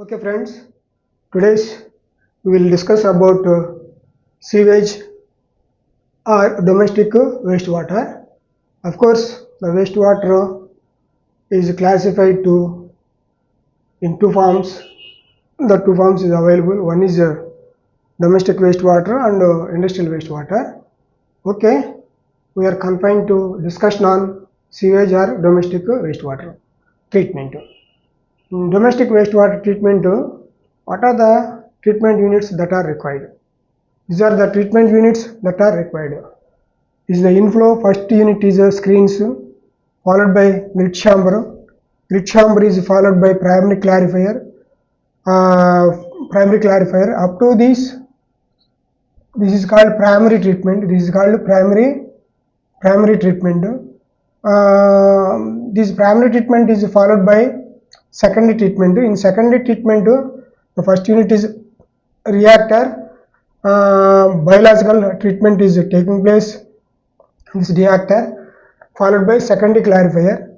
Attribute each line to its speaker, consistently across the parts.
Speaker 1: Okay friends, today's we will discuss about sewage or domestic wastewater. Of course, the wastewater is classified to in two forms. The two forms is available. One is domestic wastewater and industrial wastewater. Okay, we are confined to discussion on sewage or domestic wastewater treatment. In domestic wastewater treatment, what are the treatment units that are required? These are the treatment units that are required. Is the inflow. First unit is screens, followed by grit chamber. Grit chamber is followed by primary clarifier. Up to this is called primary treatment. This is called primary treatment. This primary treatment is followed by secondary treatment. In secondary treatment, the first unit is reactor. Biological treatment is taking place in this reactor, followed by secondary clarifier.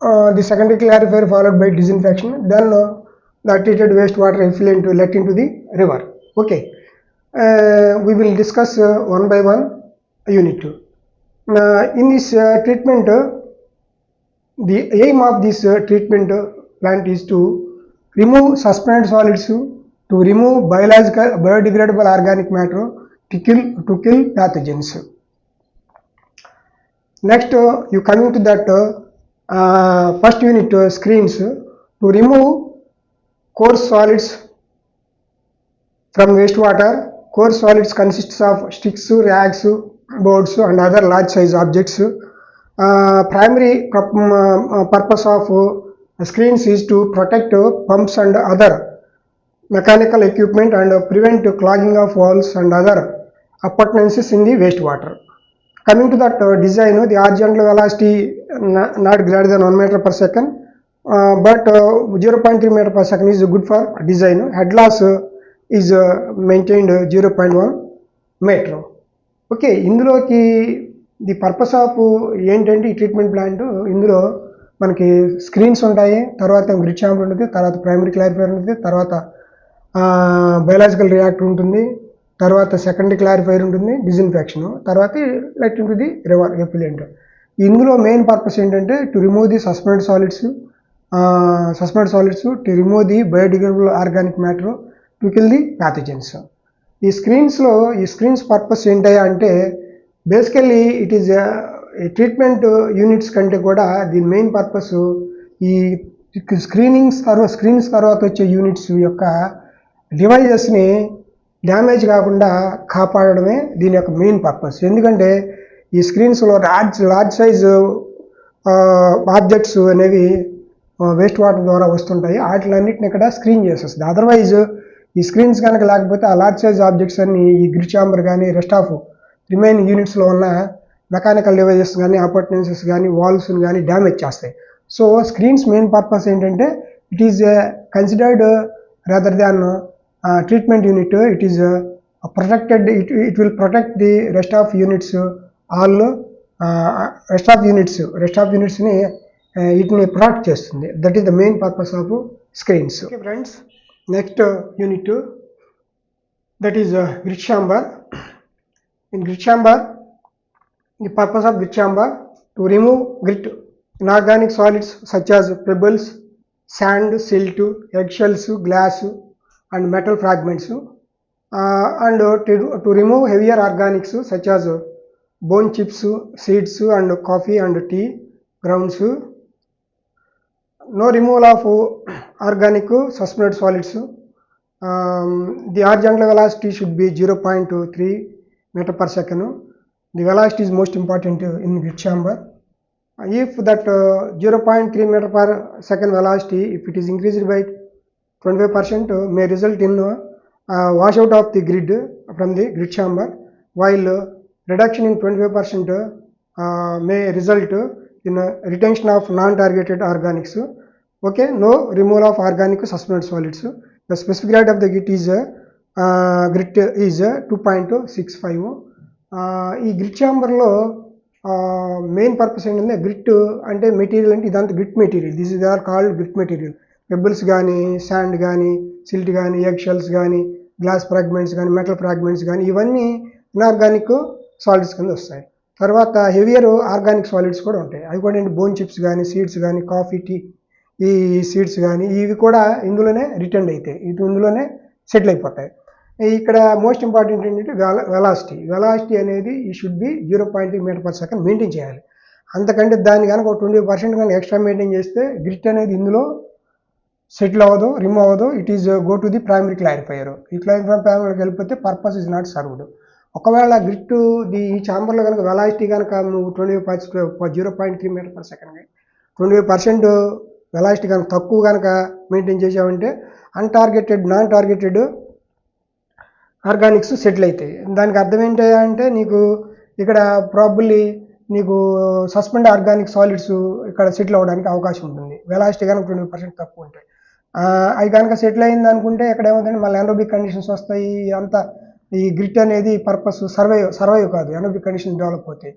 Speaker 1: The secondary clarifier followed by disinfection. Then the treated wastewater effluent let into the river. Okay, we will discuss one by one unit. In this treatment, the aim of this treatment plant is to remove suspended solids, to remove biodegradable organic matter, to kill pathogens. Next, you coming to that first unit screens, to remove coarse solids from wastewater. Coarse solids consists of sticks, rags, boards and other large size objects. Primary purpose of screens is to protect pumps and other mechanical equipment and prevent clogging of valves and other appurtenances in the wastewater. Coming to that design, the horizontal velocity not greater than 1 meter per second, but 0.3 meter per second is good for design. Head loss is maintained 0.1 meter. Okay, ఇందులోకి the purpose of ఏంటంటే ఈ treatment plant, ఇందులో మనకి screens ఉంటాయి, తర్వాత grid chamber ఉంటుంది, తర్వాత primary clarifier ఉంటుంది, తర్వాత బయాలజికల్ రియాక్టర్ ఉంటుంది, తర్వాత సెకండరీ క్లారిఫైర్ ఉంటుంది, డిజిన్ఫెక్షన్, తర్వాత let into the river effluent. ఇందులో మెయిన్ పర్పస్ ఏంటంటే to remove the suspended solids, to remove the biodegradable organic matter, to kill the pathogens. ఈ స్క్రీన్స్ పర్పస్ ఏంటయ్యా అంటే basically it is treatment units కంటే కూడా దీని మెయిన్ పర్పస్ ఈ screens తర్వాత వచ్చే యూనిట్స్ యొక్క డివైజెస్ని డ్యామేజ్ కాకుండా కాపాడడమే దీని యొక్క మెయిన్ పర్పస్. ఎందుకంటే ఈ స్క్రీన్స్లో లార్జ్ సైజ్ ఆబ్జెక్ట్స్ అనేవి వేస్ట్ వాటర్ ద్వారా వస్తుంటాయి, వాటిలన్నింటిని ఇక్కడ స్క్రీన్ చేసేస్తుంది. అదర్వైజ్ ఈ స్క్రీన్స్ కనుక లేకపోతే ఆ లార్జ్ సైజ్ ఆబ్జెక్ట్స్ అన్ని ఈ గ్రిడ్ ఛాంబర్ కానీ రెస్ట్ ఆఫ్ రిమైనింగ్ యూనిట్స్లో ఉన్న మెకానికల్ డివైజెస్ కానీ అపార్ట్మెంట్స్ కానీ వాల్స్ని కానీ డ్యామేజ్ చేస్తాయి. సో స్క్రీన్స్ మెయిన్ పర్పస్ ఏంటంటే it is considered rather than treatment unit. It is protected, it will protect the rest of units, rest of యూనిట్స్ని వీటిని protect చేస్తుంది. That is the main purpose of screens. Okay friends, next unit, that is grit chamber. In grit chamber, the purpose of grit chamber to remove grit, inorganic solids such as pebbles, sand, silt, eggshells, glass and metal fragments, and to remove heavier organics such as bone chips, seeds and coffee and tea grounds. No removal of organic suspended solids. The horizontal velocity should be 0.3 meter per second. The velocity is most important in grit chamber. If that 0.3 meter per second velocity, if it is increased by 25%, may result in washout of the grid from the grit chamber, while reduction in 25% may result in retention of non-targeted organics. Okay, no removal of organic suspended solids. The specific rate of the grit is 2.65. ఈ grit ఛాంబర్లో main purpose ఏంటంటే grit అంటే material, అంటే ఇదంతా grit material. This is are called grit material. Pebbles కానీ, sand కానీ, silt కానీ, egg shells కానీ, గ్లాస్ ఫ్రాగ్మెంట్స్ కానీ, మెటల్ ఫ్రాగ్మెంట్స్ కానీ, ఇవన్నీ ఇనార్గానిక్ సాలిడ్స్ కింద వస్తాయి. తర్వాత హెవియర్ ఆర్గానిక్ సాలిడ్స్ కూడా ఉంటాయి. అవి కూడా ఏంటి, బోన్ చిప్స్ కానీ, సీడ్స్ కానీ, కాఫీ, టీ ఈ సీడ్స్ కానీ, ఇవి కూడా ఇందులోనే రిటర్న్ అవుతాయి, ఇందులోనే సెటిల్ అయిపోతాయి. ఇక్కడ మోస్ట్ ఇంపార్టెంట్ ఏంటంటే వెలాసిటీ అనేది ఈ షుడ్ బి 0.3 మీటర్/సెకండ్ మెయింటైన్ చేయాలి. అంతకంటే దాన్ని కనుక 20% కానీ ఎక్స్ట్రా మెయింటైన్ చేస్తే గ్రిట్ అనేది ఇందులో సెటిల్ అవ్వదు, రిమూవ్ అవ్వదు. It is go to the primary clarifier. ఈ క్లారిఫైయర్లోకి వెళ్ళిపోతే పర్పస్ ఇస్ నాట్ సర్వ్డ్. ఒకవేళ గ్రిట్ ఈ ఛాంబర్లో కనుక వెలాసిటీ కనుక నువ్వు 0.3 మీటర్/సెకండ్ 20% వెలాసిటీ కనుక తక్కువ కనుక మెయింటైన్ చేసావంటే నాన్ టార్గెటెడ్ ఆర్గానిక్స్ సెటిల్ అవుతాయి. దానికి అర్థం ఏంటి అంటే నీకు ఇక్కడ ప్రాబబ్లీ నీకు సస్పెండ్ ఆర్గానిక్ సాలిడ్స్ ఇక్కడ సెటిల్ అవ్వడానికి అవకాశం ఉంటుంది, వెలాసిటీ కనుక 20% తక్కువ ఉంటాయి. అవి కనుక సెటిల్ అయింది అనుకుంటే ఇక్కడ ఏమవుతుంది, మళ్ళీ ఎనరోబిక్ కండిషన్స్ వస్తాయి. అంతా ఈ గ్రిట్ అనేది పర్పస్ సర్వైవ్ కాదు, ఎనరోబిక్ కండిషన్ డెవలప్ అవుతాయి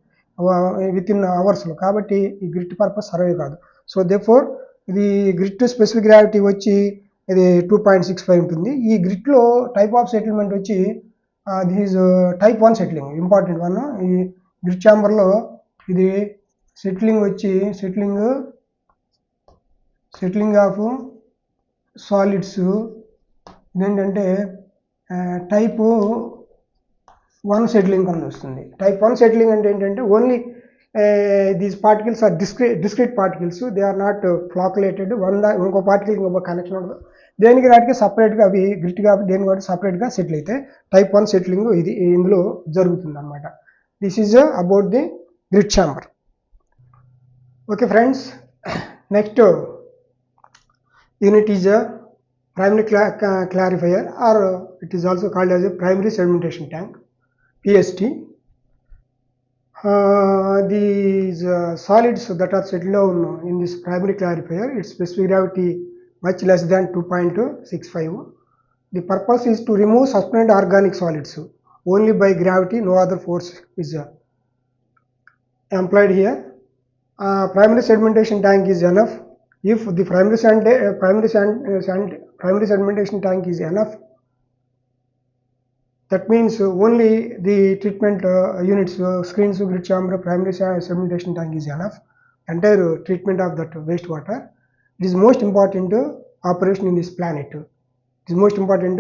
Speaker 1: విత్ ఇన్ అవర్స్లో. కాబట్టి ఈ గ్రిట్ పర్పస్ సర్వైవ్ కాదు. సో దేర్ఫోర్ ఇది గ్రిట్ స్పెసిఫిక్ గ్రావిటీ వచ్చి ఇది 2.65 ఉంటుంది. ఈ గ్రిట్లో టైప్ ఆఫ్ సెటిల్మెంట్ వచ్చి this is type 1 settling, important one. ఈ గ్రిట్ ఛాంబర్లో ఇది సెటిలింగ్ వచ్చి సెటిలింగ్ ఆఫ్ సాలిడ్స్ ఇదేంటంటే టైప్ 1 సెటిలింగ్ కింద వస్తుంది. టైప్ 1 సెటిలింగ్ అంటే ఏంటంటే only these particles are discrete particles, they are not flocculated. ఇంకో పార్టికల్ ఇంకో కనెక్షన్ ఉండదు, దేనికి వాటికి సపరేట్గా అవి గ్రిట్ కాబట్టి దేనికి వాటి సపరేట్గా సెటిల్ అయితే టైప్ 1 సెటిలింగ్ ఇది ఇందులో జరుగుతుంది అనమాట. This is about the grit chamber. Okay friends, next unit is primary clarifier, or it is also called as a primary sedimentation tank, PST. These solids that are settled down in this primary clarifier, its specific gravity much less than 2.65. The purpose is to remove suspended organic solids only by gravity, no other force is employed here. Primary sedimentation tank is enough. If the primary sedimentation tank is enough, that means only the treatment units, screens, grit chamber, primary sedimentation tank is enough. Entire treatment of that wastewater. It is most important operation in this planet. It is most important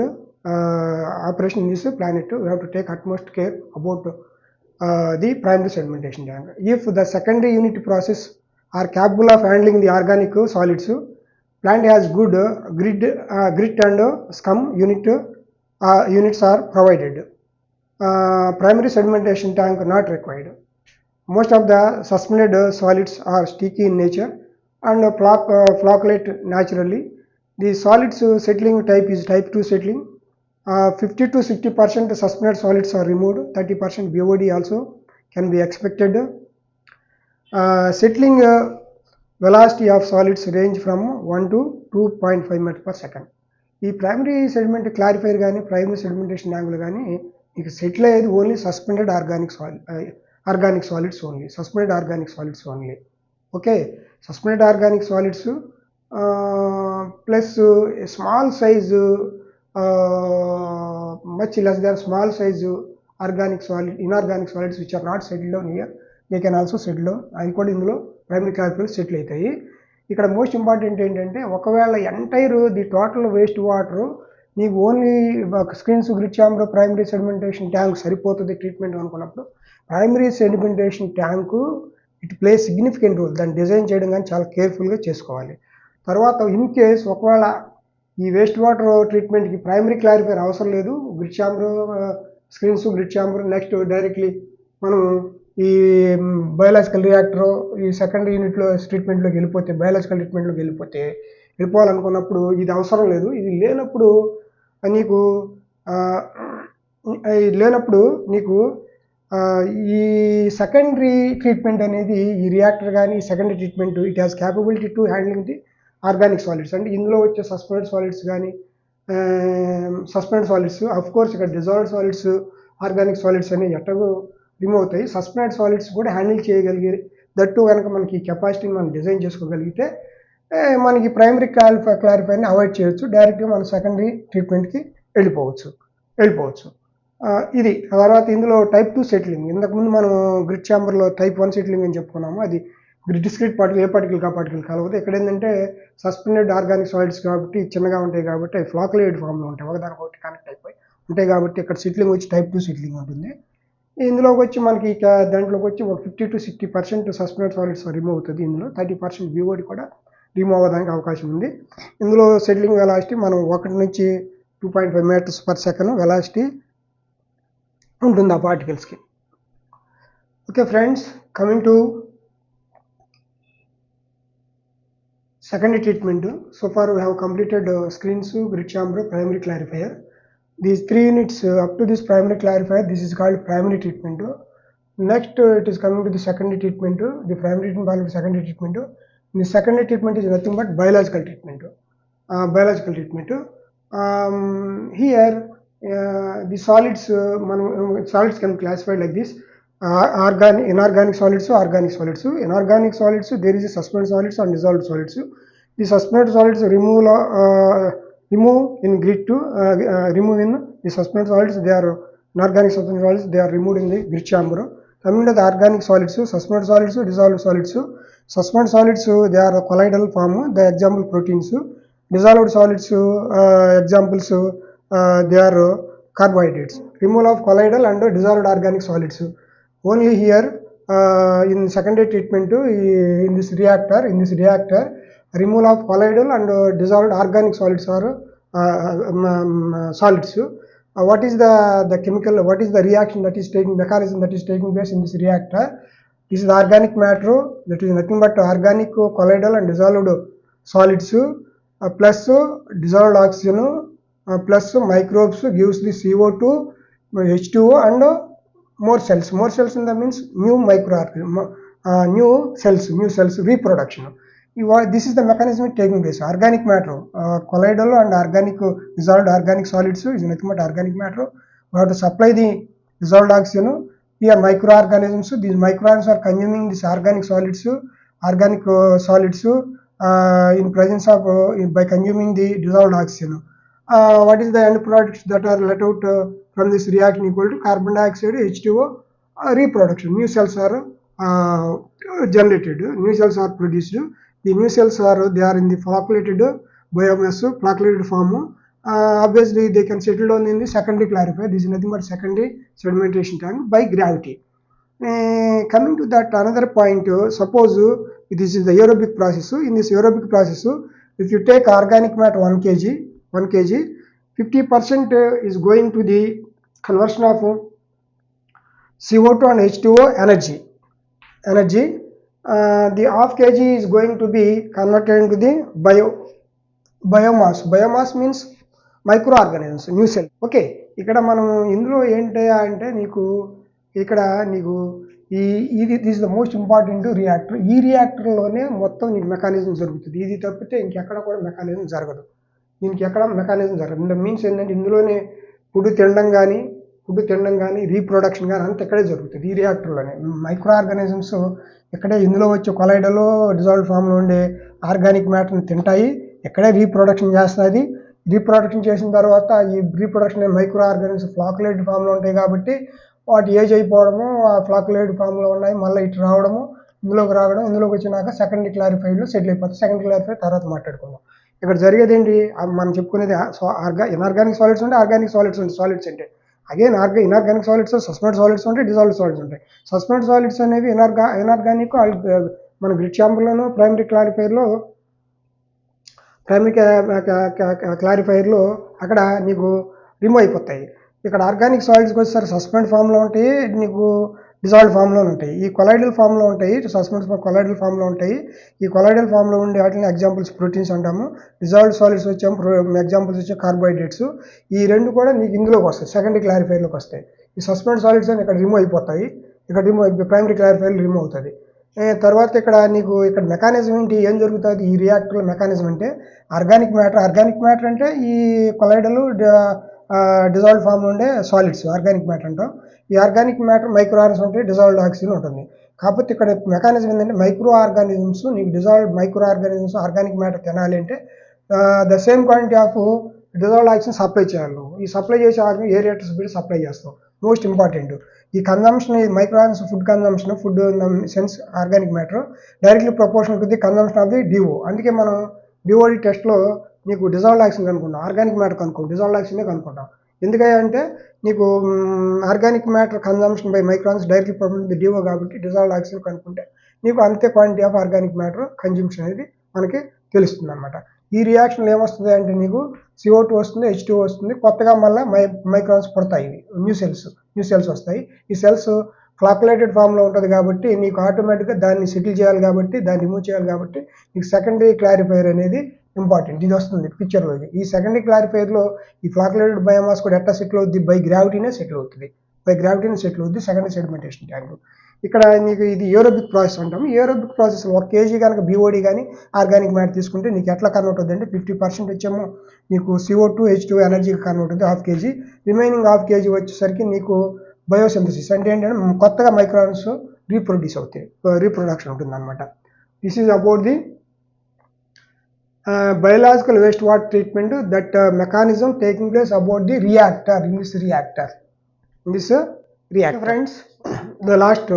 Speaker 1: operation in this planet. We have to take utmost care about the primary sedimentation tank. If the secondary unit process are capable of handling the organic solids, plant has good grit and scum units are provided. Primary sedimentation tank not required. Most of the suspended solids are sticky in nature and flocculate naturally. The solids settling type is type 2 settling. 50 to 60% suspended solids are removed. 30% BOD also can be expected. Settling velocity of solids range from 1 to 2.5 meters/second. ఈ primary sediment clarifier కానీ primary sedimentation ట్యాంకులు కానీ ఇక settle అయ్యేది only suspended organic solids only, suspended organic solids only. Okay, suspended organic solids plus small size much less than small size inorganic solids which are not settle down here, they can also settle down. అవి కూడా ఇందులో primary clarifier settle అవుతాయి. ఇక్కడ most important ఏంటంటే ఒకవేళ entire the total waste water నీకు only screens, grit chamber, primary sedimentation tank సరిపోతుంది treatment అనుకున్నప్పుడు primary sedimentation tank it play significant role. దాన్ని డిజైన్ చేయడం కానీ చాలా కేర్ఫుల్గా చేసుకోవాలి. తర్వాత ఇన్ కేస్ ఒకవేళ ఈ వేస్ట్ వాటర్ ట్రీట్మెంట్కి ప్రైమరీ క్లారిఫైర్ అవసరం లేదు, grit chamber, screens, grit chamber, next directly మనం ఈ బయాలజికల్ రియాక్టర్ ఈ సెకండరీ యూనిట్లో ట్రీట్మెంట్లోకి వెళ్ళిపోవాలనుకున్నప్పుడు ఇది అవసరం లేదు. ఇది లేనప్పుడు నీకు ఈ సెకండరీ ట్రీట్మెంట్ అనేది ఈ రియాక్టర్ కానీ ఈ secondary treatment it has capability to handling the organic solids. అంటే ఇందులో వచ్చే సస్పెండెడ్ సాలిడ్స్ కానీ సస్పెండెడ్ సాలిడ్స్ అఫ్ కోర్స్ ఇక్కడ డిజాల్వ్డ్ సాలిడ్స్, ఆర్గానిక్ సాలిడ్స్ అనేవి ఎట్టగో రిమూవ్ అవుతాయి. సస్పెండెడ్ సాలిడ్స్ కూడా హ్యాండిల్ చేయగలిగే దట్టు కనుక మనకి కెపాసిటీని మనం డిజైన్ చేసుకోగలిగితే మనకి ప్రైమరీ క్లారిఫైర్ని అవాయిడ్ చేయొచ్చు. డైరెక్ట్గా మనం సెకండరీ ట్రీట్మెంట్కి వెళ్ళిపోవచ్చు. ఇది తర్వాత ఇందులో టైప్ 2 సెటిలింగ్. ఇంతకుముందు మనం గ్రిడ్ ఛాంబర్లో టైప్ 1 సెటిలింగ్ అని చెప్పుకున్నాము. అది డిస్క్రీట్ పార్టికల్ ఏ పార్టికల్ కా పార్టికల్ కలవదు. ఇక్కడ ఏంటంటే సస్పెండెడ్ ఆర్గానిక్ సాలిడ్స్ కాబట్టి చిన్నగా ఉంటాయి కాబట్టి అవి ఫ్లాకులేట్ ఫామ్లో ఉంటాయి, ఒకదానికొకటి కనెక్ట్ అయిపోయి ఉంటాయి కాబట్టి ఇక్కడ సెటిలింగ్ వచ్చి టైప్ 2 సెటిలింగ్ ఉంటుంది. ఇందులోకి వచ్చి మనకి దాంట్లోకి వచ్చి ఒక 50 to 60% సస్పెండెడ్ సాలిడ్స్ రిమూవ్ అవుతుంది. ఇందులో 30% BOD కూడా రిమూవ్ అవ్వడానికి అవకాశం ఉంది. ఇందులో సెటిలింగ్ వెలాసిటీ మనం 1 నుంచి 2.5 meters per second వెలాసిటీ ఉంటుంది ఆ పార్టికల్స్కి. Okay friends, coming to secondary treatment. So far we have completed screens, grid chamber, primary clarifier. These 3 units up to this primary clarifier, this is called primary treatment. Next it is coming to the secondary treatment. The primary treatment followed secondary treatment. The secondary treatment is nothing but biological treatment. Here the solids, solids can be classified like this: inorganic solids, organic solids. Inorganic solids, there is a suspended solids and dissolved solids. The suspended solids remove in grid to remove in the suspended solids. They are inorganic suspended solids. They are removed in the grid chamber. Coming to the organic solids, suspended solids, dissolved solids. Suspended solids, they are colloidal form. The example proteins. Dissolved solids, examples, they are carbohydrates. Removal of colloidal and dissolved organic solids. Only here in secondary treatment, in this reactor, removal of colloidal and dissolved organic solids are solids. What is the chemical, what is the reaction that is taking, mechanism that is taking place in this reactor? This is the organic matter, that is nothing but organic colloidal and dissolved solids plus dissolved oxygen plus microbes gives the CO2, H2O and more cells. More cells in the means new microorganism, new cells, reproduction. This is the mechanism taking place. Organic matter, colloidal and organic dissolved organic solids is nothing but organic matter. We have to supply the dissolved oxygen. Here microorganisms, these microorganisms are consuming these organic solids in presence of by consuming the dissolved oxygen. What is the end products that are let out from this reaction? Equal to carbon dioxide, H2O, reproduction. New cells are generated, new cells are produced. The new cells they are in the flocculated biomass, flocculated form. Obviously they can settle down in the secondary clarifier. This is nothing but secondary sedimentation tank by gravity. Coming to that another point, suppose this is the aerobic process. In this aerobic process, if you take organic matter 1 kg, 50% is going to the conversion of CO2 and H2O energy. The half kg is going to be converted into the biomass. Biomass means microorganisms, new cell. Okay, ఇక్కడ మనం ఇందులో ఏంటి అంటే నీకు this is the most important reactor. ఈ రియాక్టర్లోనే మొత్తం నీకు mechanism జరుగుతుంది. ఇది తప్పితే ఇంకెక్కడ కూడా మెకానిజం జరగదు. దీనికి ఎక్కడ మెకానిజం జరగదు. మీన్స్ ఏంటంటే ఇందులోనే ఫుడ్ తినడం కానీ రీప్రొడక్షన్ కానీ అంత ఇక్కడే జరుగుతుంది, ఈ రియాక్టర్లోనే. మైక్రో ఆర్గానిజమ్స్ ఇక్కడే ఇందులో వచ్చే కొలైడలో డిజాల్వ్డ్ ఫామ్లో ఉండే ఆర్గానిక్ మ్యాటర్ని తింటాయి, ఇక్కడే రీప్రొడక్షన్ చేస్తుంది. రీప్రొడక్షన్ చేసిన తర్వాత ఈ రీప్రొడక్షన్ మైక్రో ఆర్గానిజమ్స్ ఫ్లాకులేట్ ఫామ్లో ఉంటాయి కాబట్టి వాటి ఏజ్ అయిపోవడము, ఆ ఫ్లాకులేట్ ఫామ్లో ఉన్నాయి మళ్ళీ ఇటు రావడము, ఇందులోకి వచ్చినాక సెకండరీ క్లారిఫైడ్లో సెటిల్ అయిపోతుంది. సెకండరీ క్లారిఫైడ్ తర్వాత మాట్లాడుకుందాం. ఇక్కడ జరిగేది ఏంటి, మనం చెప్పుకునేది ఇన్ఆర్గానిక్ సాలిడ్స్ ఉంటాయి, ఆర్గానిక్ సాలిడ్స్ ఉంటాయి. సాలిడ్స్ అంటే again inorganic solids, suspended solids ఉంటాయి, డిజాల్వ్డ్ సాలిడ్స్ ఉంటాయి. సస్పెండెడ్ సాలిడ్స్ అనేవి ఇన్ఆర్గానిక్ మన గ్రిడ్ ఛాంబర్లోనూ ప్రైమరీ క్లారిఫైర్లో అక్కడ నీకు రిమూవ్ అయిపోతాయి. ఇక్కడ ఆర్గానిక్ సాలిడ్స్కి వచ్చేసరికి సస్పెండ్ ఫామ్లో ఉంటాయి, నీకు డిజాల్వ్డ్ ఫామ్లో ఉంటాయి. ఈ కొలైడల్ ఫామ్లో ఉంటాయి, సస్పెండ్స్ కొలైడల్ ఫామ్లో ఉంటాయి. ఈ కొలైడల్ ఫామ్లో ఉండే వాటిని ఎగ్జాంపుల్స్ ప్రోటీన్స్ అంటాము. డిజాల్వ్డ్ సాలిడ్స్ వచ్చాము ఎగ్జాంపుల్స్ వచ్చే కార్బోహైడ్రేట్స్. ఈ రెండు కూడా నీకు ఇందులోకి వస్తాయి, సెకండరీ క్లారిఫైర్లోకి వస్తాయి. ఈ సస్పెండ్ సాలిడ్స్ అని ఇక్కడ రిమూవ్ అయిపోతాయి, ఇక్కడ ప్రైమరీ క్లారిఫైర్లో రిమూవ్ అవుతుంది. తర్వాత ఇక్కడ మెకానిజం ఏంటి, ఏం జరుగుతుంది ఈ రియాక్టర్లో మెకానిజం అంటే ఆర్గానిక్ మ్యాటర్ అంటే ఈ కొలైడల్ డిజాల్వ్డ్ ఫామ్లో ఉండే సాలిడ్స్ ఆర్గానిక్ మ్యాటర్ అంటాం. ఈ ఆర్గానిక్ మ్యాటర్ మైక్రో ఆర్గానిజమ్స్ ఉంటాయి, డిజాల్వ్డ్ ఆక్సిజన్ ఉంటుంది. కాకపోతే ఇక్కడ మెకానిజం ఏంటంటే మైక్రో ఆర్గానిజమ్స్, నీకు dissolved micro organisms organic matter తినాలి అంటే the same quantity of dissolved oxygen supply చేయాలి నువ్వు. ఈ సప్లై చేసే ఆర్గాన్ ఏ రేటర్స్ పెట్టి సప్లై చేస్తావు, మోస్ట్ ఇంపార్టెంట్. ఈ కన్జంప్షన్, ఈ micro organisms food consumption, food sense organic matter directly proportional to the consumption of the DO. అందుకే మనం డిఓడి టెస్ట్లో నీకు డిజాల్వ్డ్ ఆక్సిజన్ కనుక్కుంటాం, ఆర్గానిక్ మ్యాటర్ కనుక్కో, డిజాల్వ్డ్ ఆక్సిజనే కనుక్కుంటాం. ఎందుకంటే నీకు organic matter consumption by microns directly proportional to the DO కాబట్టి dissolved oxygen కనుక్కుంటే నీకు అంతే quantity of organic matter consumption అనేది మనకి తెలుస్తుంది అనమాట. ఈ రియాక్షన్లో ఏమొస్తుంది అంటే నీకు CO2 వస్తుంది, H2 వస్తుంది, కొత్తగా మళ్ళీ మైక్రాన్స్ పుడతాయి, ఇవి న్యూ సెల్స్ వస్తాయి. ఈ సెల్స్ ఫ్లాకులేటెడ్ ఫామ్లో ఉంటుంది కాబట్టి నీకు ఆటోమేటిక్గా దాన్ని సెటిల్ చేయాలి కాబట్టి, దాన్ని రిమూవ్ చేయాలి కాబట్టి నీకు సెకండరీ క్లారిఫైయర్ అనేది ఇంపార్టెంట్. ఇది వస్తుంది పిక్చర్లో. ఈ సెకండరీ క్లారిఫైయర్లో ఈ ఫ్లాకులేటెడ్ బయోమాస్ కూడా ఎట్లా సెటిల్ అవుతుంది, బై గ్రావిటీనే సెటిల్ అవుతుంది. Secondary sedimentation tank. ఇక్కడ నీకు ఇది ఏరోబిక్ ప్రాసెస్ అంటాము. ఏరోబిక్ ప్రాసెస్ 1 kg కనుక BOD కానీ ఆర్గానిక్ మ్యాటర్ తీసుకుంటే నీకు ఎట్లా కన్వర్ట్ అవుతుంది అంటే 50% వచ్చేమో నీకు CO2 H2 ఎనర్జీకి కన్వర్ట్ అవుతుంది 1/2 kg. రిమైనింగ్ 1/2 kg వచ్చేసరికి నీకు బయోసింథసిస్ అంటే ఏంటంటే కొత్తగా మైక్రాన్స్ రీప్రొడక్షన్ ఉంటుంది అనమాట. This is about the biological wastewater treatment, that mechanism taking place about the reactor, in this reactor. Friends, the last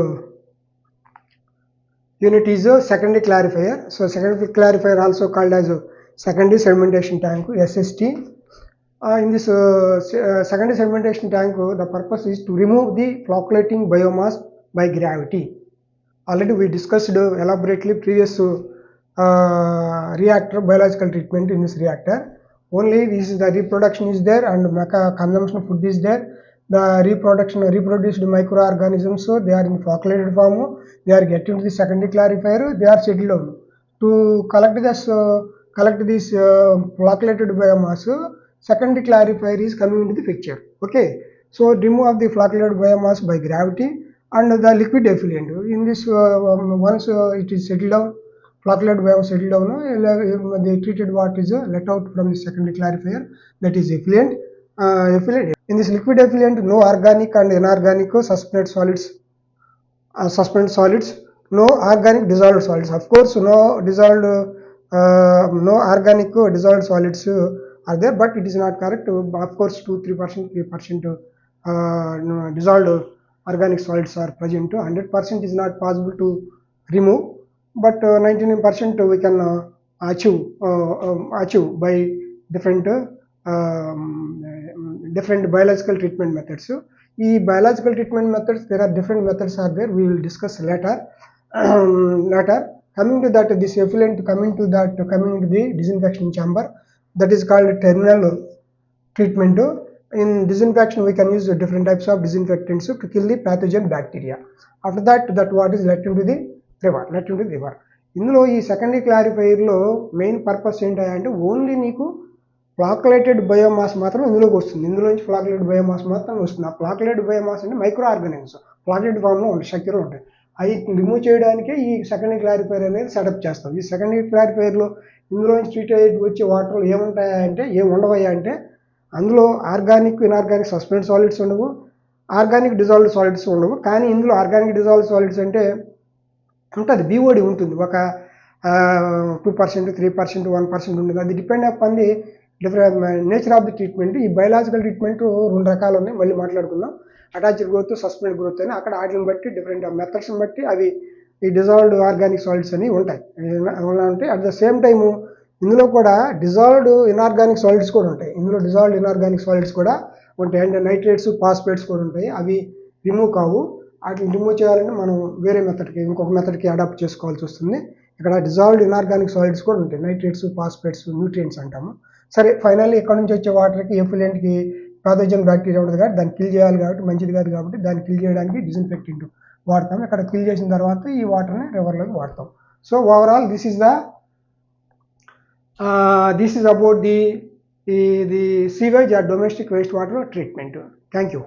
Speaker 1: unit is a secondary clarifier. So secondary clarifier also called as secondary sedimentation tank, SST. In this secondary sedimentation tank, the purpose is to remove the flocculating biomass by gravity. Already we discussed elaborately previous reactor biological treatment. In this reactor only this is the reproduction is there and consumption of food is there. The reproduced microorganisms, so they are in flocculated form, they are getting to the secondary clarifier, they are settled down. To collect this flocculated biomass, secondary clarifier is coming into the picture. Okay, so remove of the flocculated biomass by gravity and the liquid effluent. In this once it is settled down, flocculate biomass settled down, the treated water is let out from the secondary clarifier, that is effluent. In this liquid effluent, no organic and inorganic suspended solids, no organic dissolved solids. Of course, no organic dissolved solids are there, but it is not correct. Of course, 3% dissolved organic solids are present. 100% is not possible to remove, but 99% we can achieve by different biological treatment methods. Biological treatment methods, there are different methods are there, we will discuss later. Coming to that, this effluent coming to the disinfection chamber, that is called terminal treatment. In disinfection we can use different types of disinfectants to kill the pathogen bacteria. After that what is let into the river. ఇందులో ఈ secondary క్లారిఫైయర్లో main purpose ఏంటంటే only నీకు ఫ్లాకులేటెడ్ biomass మాత్రం ఇందులోకి వస్తుంది. ఇందులోంచి ఫ్లాకులేటెడ్ biomass మాత్రం వస్తుంది. ఆ ఫ్లాకులేటెడ్ బయోమాస్ అంటే మైక్రో ఆర్గానిజమ్స్ ఫ్లాకులేటెడ్ ఫామ్లో ఉంటాయి, స్ట్రక్చర్లో ఉంటాయి. అవి రిమూవ్ చేయడానికి ఈ సెకండరీ క్లారిఫైయర్ అనేది సెటప్ చేస్తాం. ఈ సెకండరీ క్లారిఫైయర్లో ఇందులోంచి ట్రీట్ వచ్చే వాటర్లో ఏముంటాయంటే అంటే అందులో ఆర్గానిక్ ఇన్ఆర్గానిక్ సస్పెండ్ సాలిడ్స్ ఉండవు, ఆర్గానిక్ డిజాల్వ్డ్ సాలిడ్స్ ఉండవు. కానీ ఇందులో ఆర్గానిక్ డిజాల్వ్డ్ సాలిడ్స్ అంటే ఉంటుంది, BOD ఉంటుంది, ఒక 2%, 3%, 1% ఉంటుంది. అది depend upon the different nature of the treatment. ఈ బయలాజికల్ ట్రీట్మెంట్ 2 రకాలు ఉన్నాయి, మళ్ళీ మాట్లాడుకుందాం. అటాచ్డ్ గ్రోత్, సస్పెండ్ గ్రోత్ అని. అక్కడ వాటిని బట్టి డిఫరెంట్ మెథడ్స్ని బట్టి అవి ఈ డిజాల్వ్డ్ ఆర్గానిక్ సాలిడ్స్ అని ఉంటాయి. అట్ ద సేమ్ టైము ఇందులో కూడా డిజాల్వ్డ్ ఇన్ఆర్గానిక్ సాలిడ్స్ కూడా ఉంటాయి. కూడా ఉంటాయి, అంటే నైట్రేట్స్, ఫాస్ఫేట్స్ కూడా ఉంటాయి. అవి రిమూవ్ కావు. వాటిని రిమూవ్ చేయాలంటే మనం వేరే ఇంకొక మెథడ్కి అడాప్ట్ చేసుకోవాల్సి వస్తుంది. ఇక్కడ డిజాల్వ్డ్ ఇన్ఆర్గానిక్ సాలిడ్స్ కూడా ఉంటాయి, నైట్రేట్స్, ఫాస్ఫేట్స్, న్యూట్రియంట్స్ అంటాము. సరే, ఫైనల్లీ ఇక్కడ నుంచి వచ్చే వాటర్కి ఎఫ్లుయెంట్కి పాథోజన్ బ్యాక్టీరియా ఉంటుంది కాబట్టి దాన్ని కిల్ చేయాలి కాబట్టి, మంచిది కాదు కాబట్టి దాన్ని కిల్ చేయడానికి డిస్ఇన్ఫెక్టెంట్ వాడతాం. ఇక్కడ కిల్ చేసిన తర్వాత ఈ వాటర్ని రివర్లోకి వాడతాం. So overall this is about the sewage or domestic wastewater treatment. Thank you.